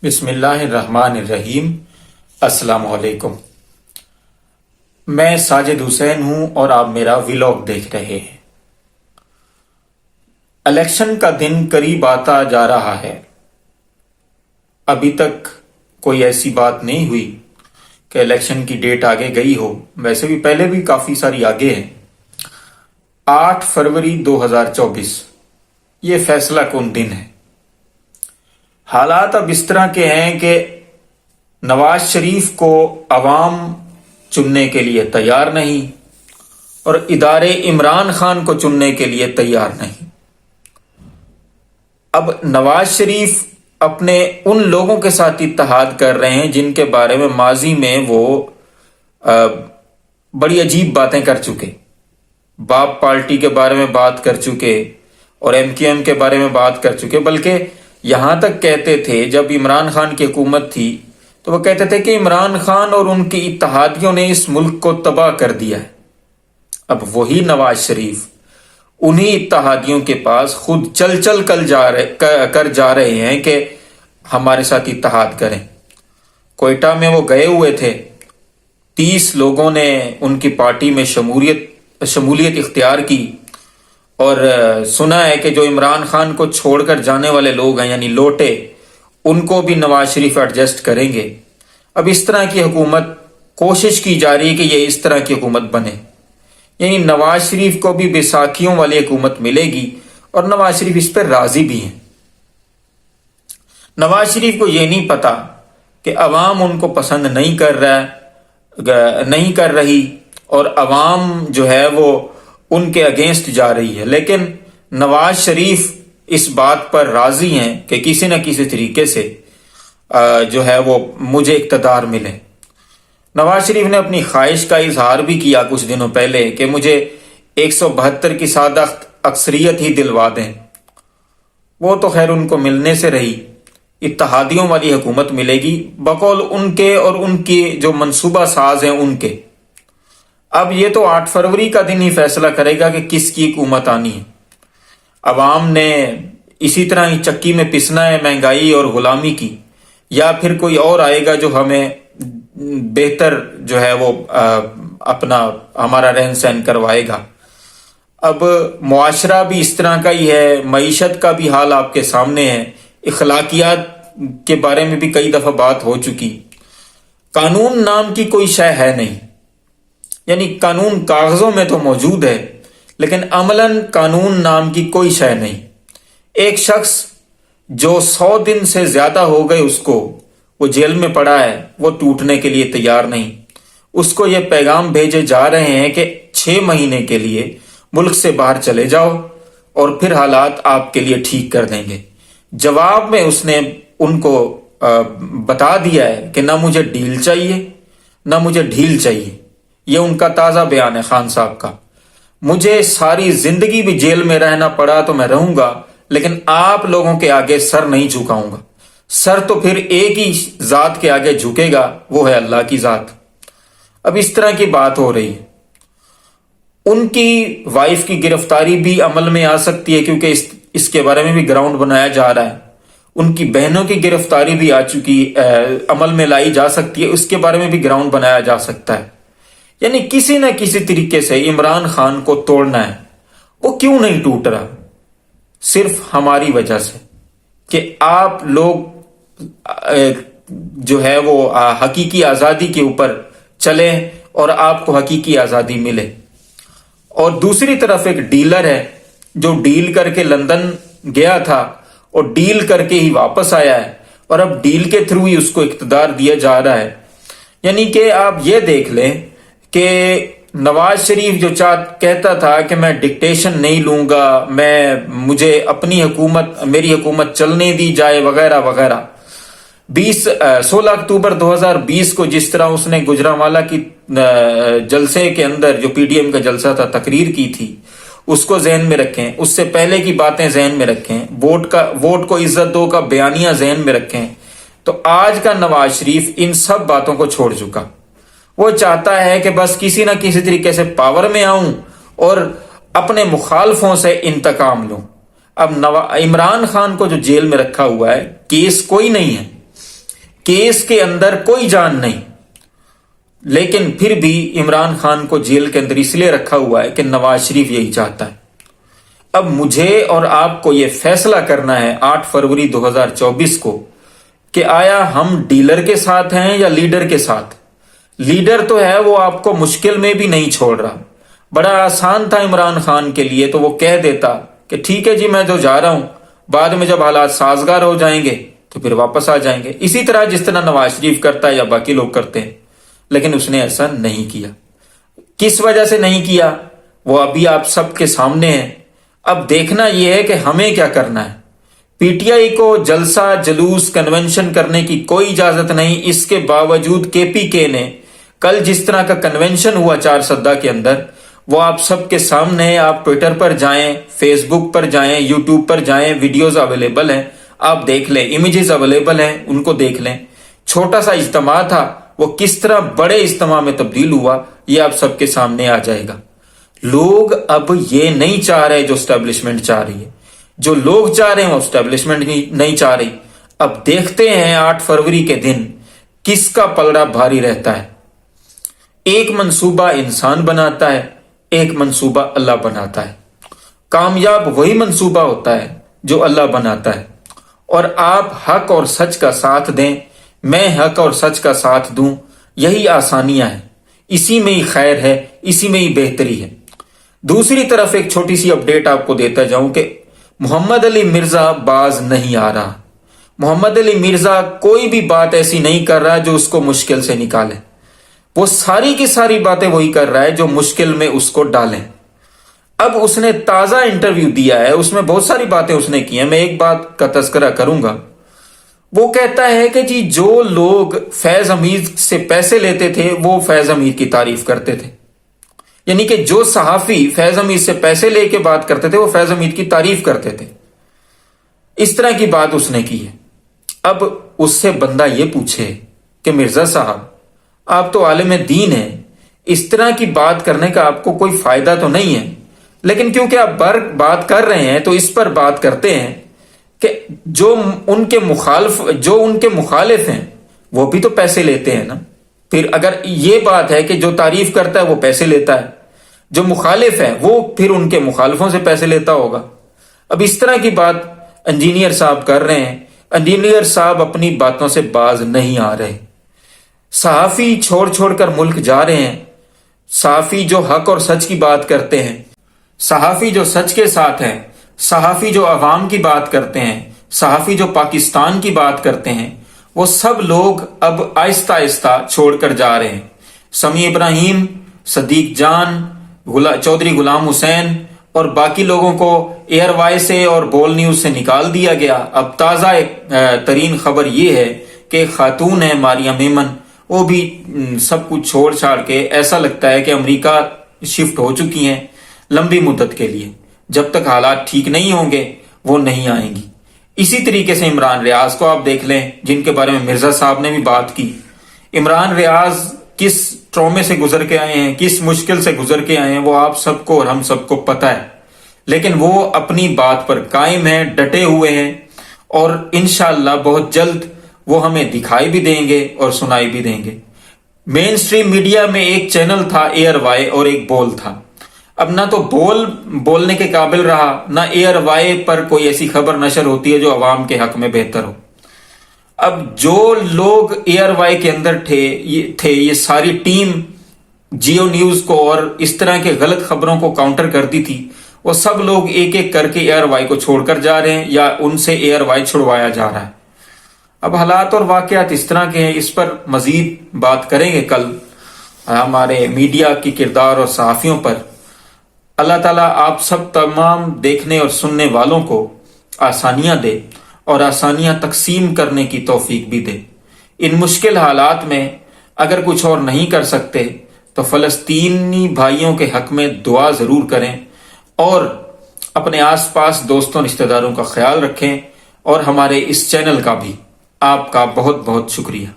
بسم اللہ الرحمن الرحیم۔ السلام علیکم۔ میں ساجد حسین ہوں اور آپ میرا ولاگ دیکھ رہے ہیں۔ الیکشن کا دن قریب آتا جا رہا ہے۔ ابھی تک کوئی ایسی بات نہیں ہوئی کہ الیکشن کی ڈیٹ آگے گئی ہو، ویسے بھی پہلے بھی کافی ساری آگے ہیں۔ 8 فروری 2024 یہ فیصلہ کن دن ہے۔ حالات اب اس طرح کے ہیں کہ نواز شریف کو عوام چننے کے لیے تیار نہیں اور ادارے عمران خان کو چننے کے لیے تیار نہیں۔ اب نواز شریف اپنے ان لوگوں کے ساتھ اتحاد کر رہے ہیں جن کے بارے میں ماضی میں وہ بڑی عجیب باتیں کر چکے۔ باپ پارٹی کے بارے میں بات کر چکے اور MQM کے بارے میں بات کر چکے، بلکہ یہاں تک کہتے تھے جب عمران خان کی حکومت تھی تو وہ کہتے تھے کہ عمران خان اور ان کی اتحادیوں نے اس ملک کو تباہ کر دیا ہے۔ اب وہی نواز شریف انہی اتحادیوں کے پاس خود چل کر جا رہے ہیں کہ ہمارے ساتھ اتحاد کریں۔ کوئٹہ میں وہ گئے ہوئے تھے، 30 لوگوں نے ان کی پارٹی میں شمولیت اختیار کی، اور سنا ہے کہ جو عمران خان کو چھوڑ کر جانے والے لوگ ہیں یعنی لوٹے، ان کو بھی نواز شریف ایڈجسٹ کریں گے۔ اب اس طرح کی حکومت کوشش کی جا رہی ہے کہ یہ اس طرح کی حکومت بنے، یعنی نواز شریف کو بھی بیساکھیوں والی حکومت ملے گی اور نواز شریف اس پر راضی بھی ہیں۔ نواز شریف کو یہ نہیں پتا کہ عوام ان کو پسند نہیں کر رہی اور عوام جو ہے وہ ان کے اگینسٹ جا رہی ہے، لیکن نواز شریف اس بات پر راضی ہیں کہ کسی نہ کسی طریقے سے جو ہے وہ مجھے اقتدار ملے۔ نواز شریف نے اپنی خواہش کا اظہار بھی کیا کچھ دنوں پہلے کہ مجھے 172 کی سادہ اکثریت ہی دلوا دیں۔ وہ تو خیر ان کو ملنے سے رہی، اتحادیوں والی حکومت ملے گی بقول ان کے اور ان کی جو منصوبہ ساز ہیں ان کے۔ اب یہ تو 8 فروری کا دن ہی فیصلہ کرے گا کہ کس کی حکومت آنی ہے۔ عوام نے اسی طرح ہی چکی میں پسنا ہے مہنگائی اور غلامی کی، یا پھر کوئی اور آئے گا جو ہمیں بہتر جو ہے وہ ہمارا رہن سہن کروائے گا۔ اب معاشرہ بھی اس طرح کا ہی ہے، معیشت کا بھی حال آپ کے سامنے ہے، اخلاقیات کے بارے میں بھی کئی دفعہ بات ہو چکی۔ قانون نام کی کوئی شے ہے نہیں، یعنی قانون کاغذوں میں تو موجود ہے لیکن عملاً قانون نام کی کوئی شے نہیں۔ ایک شخص جو 100 دن سے زیادہ ہو گئے اس کو وہ جیل میں پڑا ہے، وہ ٹوٹنے کے لیے تیار نہیں۔ اس کو یہ پیغام بھیجے جا رہے ہیں کہ 6 مہینے کے لیے ملک سے باہر چلے جاؤ اور پھر حالات آپ کے لیے ٹھیک کر دیں گے۔ جواب میں اس نے ان کو بتا دیا ہے کہ نہ مجھے ڈیل چاہیے نہ مجھے ڈھیل چاہیے۔ یہ ان کا تازہ بیان ہے خان صاحب کا۔ مجھے ساری زندگی بھی جیل میں رہنا پڑا تو میں رہوں گا، لیکن آپ لوگوں کے آگے سر نہیں جھکاؤں گا۔ سر تو پھر ایک ہی ذات کے آگے جھکے گا، وہ ہے اللہ کی ذات۔ اب اس طرح کی بات ہو رہی ہے۔ ان کی وائف کی گرفتاری بھی عمل میں آ سکتی ہے کیونکہ اس کے بارے میں بھی گراؤنڈ بنایا جا رہا ہے۔ ان کی بہنوں کی گرفتاری بھی عمل میں لائی جا سکتی ہے، اس کے بارے میں بھی گراؤنڈ بنایا جا سکتا ہے۔ یعنی کسی نہ کسی طریقے سے عمران خان کو توڑنا ہے۔ وہ کیوں نہیں ٹوٹ رہا؟ صرف ہماری وجہ سے کہ آپ لوگ جو ہے وہ حقیقی آزادی کے اوپر چلیں اور آپ کو حقیقی آزادی ملے۔ اور دوسری طرف ایک ڈیلر ہے جو ڈیل کر کے لندن گیا تھا اور ڈیل کر کے ہی واپس آیا ہے، اور اب ڈیل کے تھرو ہی اس کو اقتدار دیا جا رہا ہے۔ یعنی کہ آپ یہ دیکھ لیں کہ نواز شریف جو کہتا تھا کہ میں ڈکٹیشن نہیں لوں گا، مجھے اپنی حکومت، میری حکومت چلنے دی جائے وغیرہ وغیرہ، 16 اکتوبر 2020 کو جس طرح اس نے گجرانوالہ کی جلسے کے اندر جو PDM کا جلسہ تھا تقریر کی تھی، اس کو ذہن میں رکھیں، اس سے پہلے کی باتیں ذہن میں رکھیں، ووٹ کو عزت دو کا بیانیہ ذہن میں رکھیں، تو آج کا نواز شریف ان سب باتوں کو چھوڑ چکا۔ وہ چاہتا ہے کہ بس کسی نہ کسی طریقے سے پاور میں آؤں اور اپنے مخالفوں سے انتقام لوں۔ اب عمران خان کو جو جیل میں رکھا ہوا ہے، کیس کوئی نہیں ہے، کیس کے اندر کوئی جان نہیں، لیکن پھر بھی عمران خان کو جیل کے اندر اس لیے رکھا ہوا ہے کہ نواز شریف یہی چاہتا ہے۔ اب مجھے اور آپ کو یہ فیصلہ کرنا ہے 8 فروری 2024 کو کہ آیا ہم ڈیلر کے ساتھ ہیں یا لیڈر کے ساتھ۔ لیڈر تو ہے وہ آپ کو مشکل میں بھی نہیں چھوڑ رہا۔ بڑا آسان تھا عمران خان کے لیے تو وہ کہہ دیتا کہ ٹھیک ہے جی میں تو جا رہا ہوں، بعد میں جب حالات سازگار ہو جائیں گے تو پھر واپس آ جائیں گے، اسی طرح جس طرح نواز شریف کرتا ہے یا باقی لوگ کرتے ہیں۔ لیکن اس نے ایسا نہیں کیا۔ کس وجہ سے نہیں کیا وہ ابھی آپ سب کے سامنے ہے۔ اب دیکھنا یہ ہے کہ ہمیں کیا کرنا ہے۔ پی ٹی آئی کو جلسہ جلوس کنونشن کرنے کی کوئی اجازت نہیں، اس کے باوجود کے پی کے نے کل جس طرح کا کنونشن ہوا 4 سدہ کے اندر، وہ آپ سب کے سامنے ہے۔ آپ ٹویٹر پر جائیں، فیس بک پر جائیں، یوٹیوب پر جائیں، ویڈیوز اویلیبل ہیں، آپ دیکھ لیں، امیجز اویلیبل ہیں، ان کو دیکھ لیں۔ چھوٹا سا اجتماع تھا، وہ کس طرح بڑے اجتماع میں تبدیل ہوا یہ آپ سب کے سامنے آ جائے گا۔ لوگ اب یہ نہیں چاہ رہے جو اسٹیبلشمنٹ چاہ رہی ہے، جو لوگ چاہ رہے ہیں وہ اسٹیبلشمنٹ نہیں چاہ رہی۔ اب دیکھتے ہیں 8 فروری کے دن کس کا پلڑا بھاری رہتا ہے۔ ایک منصوبہ انسان بناتا ہے، ایک منصوبہ اللہ بناتا ہے۔ کامیاب وہی منصوبہ ہوتا ہے جو اللہ بناتا ہے، اور آپ حق اور سچ کا ساتھ دیں، میں حق اور سچ کا ساتھ دوں، یہی آسانیاں ہیں، اسی میں ہی خیر ہے، اسی میں ہی بہتری ہے۔ دوسری طرف ایک چھوٹی سی اپڈیٹ آپ کو دیتا جاؤں کہ محمد علی مرزا باز نہیں آ رہا۔ محمد علی مرزا کوئی بھی بات ایسی نہیں کر رہا جو اس کو مشکل سے نکالے۔ وہ ساری کی ساری باتیں وہی کر رہا ہے جو مشکل میں اس کو ڈالیں۔ اب اس نے تازہ انٹرویو دیا ہے، اس میں بہت ساری باتیں اس نے کی ہیں، میں ایک بات کا تذکرہ کروں گا۔ وہ کہتا ہے کہ جی جو لوگ فیض حمید سے پیسے لیتے تھے وہ فیض حمید کی تعریف کرتے تھے، یعنی کہ جو صحافی فیض حمید سے پیسے لے کے بات کرتے تھے وہ فیض حمید کی تعریف کرتے تھے۔ اس طرح کی بات اس نے کی ہے۔ اب اس سے بندہ یہ پوچھے کہ مرزا صاحب آپ تو عالم دین ہیں، اس طرح کی بات کرنے کا آپ کو کوئی فائدہ تو نہیں ہے، لیکن کیونکہ آپ بات کر رہے ہیں تو اس پر بات کرتے ہیں کہ جو ان کے مخالف ہیں وہ بھی تو پیسے لیتے ہیں نا۔ پھر اگر یہ بات ہے کہ جو تعریف کرتا ہے وہ پیسے لیتا ہے، جو مخالف ہے وہ پھر ان کے مخالفوں سے پیسے لیتا ہوگا۔ اب اس طرح کی بات انجینئر صاحب کر رہے ہیں۔ انجینئر صاحب اپنی باتوں سے باز نہیں آ رہے۔ صحافی چھوڑ کر ملک جا رہے ہیں، صحافی جو حق اور سچ کی بات کرتے ہیں، صحافی جو سچ کے ساتھ ہیں، صحافی جو عوام کی بات کرتے ہیں، صحافی جو پاکستان کی بات کرتے ہیں، وہ سب لوگ اب آہستہ آہستہ چھوڑ کر جا رہے ہیں۔ سمیع ابراہیم، صدیق جان، چودھری غلام حسین اور باقی لوگوں کو ایئر وائی سے اور بول نیوز سے نکال دیا گیا۔ اب تازہ ترین خبر یہ ہے کہ ایک خاتون ہے ماریہ میمن، وہ بھی سب کچھ چھوڑ چھاڑ کے ایسا لگتا ہے کہ امریکہ شفٹ ہو چکی ہیں لمبی مدت کے لیے۔ جب تک حالات ٹھیک نہیں ہوں گے وہ نہیں آئیں گی۔ اسی طریقے سے عمران ریاض کو آپ دیکھ لیں، جن کے بارے میں مرزا صاحب نے بھی بات کی۔ عمران ریاض کس ٹرومے سے گزر کے آئے ہیں، کس مشکل سے گزر کے آئے ہیں، وہ آپ سب کو اور ہم سب کو پتہ ہے، لیکن وہ اپنی بات پر قائم ہیں، ڈٹے ہوئے ہیں، اور انشاءاللہ بہت جلد وہ ہمیں دکھائی بھی دیں گے اور سنائی بھی دیں گے۔ مین سٹریم میڈیا میں ایک چینل تھا ایئر وائی اور ایک بول تھا۔ اب نہ تو بولنے کے قابل رہا، نہ ایئر وائی پر کوئی ایسی خبر نشر ہوتی ہے جو عوام کے حق میں بہتر ہو۔ اب جو لوگ ایئر وائی کے اندر تھے یہ ساری ٹیم جیو نیوز کو اور اس طرح کے غلط خبروں کو کاؤنٹر کرتی تھی، وہ سب لوگ ایک ایک کر کے ایئر وائی کو چھوڑ کر جا رہے ہیں یا ان سے ایئر وائی چھڑوایا جا رہا ہے۔ اب حالات اور واقعات اس طرح کے ہیں، اس پر مزید بات کریں گے کل ہمارے میڈیا کی کردار اور صحافیوں پر۔ اللہ تعالیٰ آپ سب تمام دیکھنے اور سننے والوں کو آسانیاں دے اور آسانیاں تقسیم کرنے کی توفیق بھی دے۔ ان مشکل حالات میں اگر کچھ اور نہیں کر سکتے تو فلسطینی بھائیوں کے حق میں دعا ضرور کریں، اور اپنے آس پاس دوستوں رشتہ داروں کا خیال رکھیں، اور ہمارے اس چینل کا بھی آپ کا بہت بہت شکریہ۔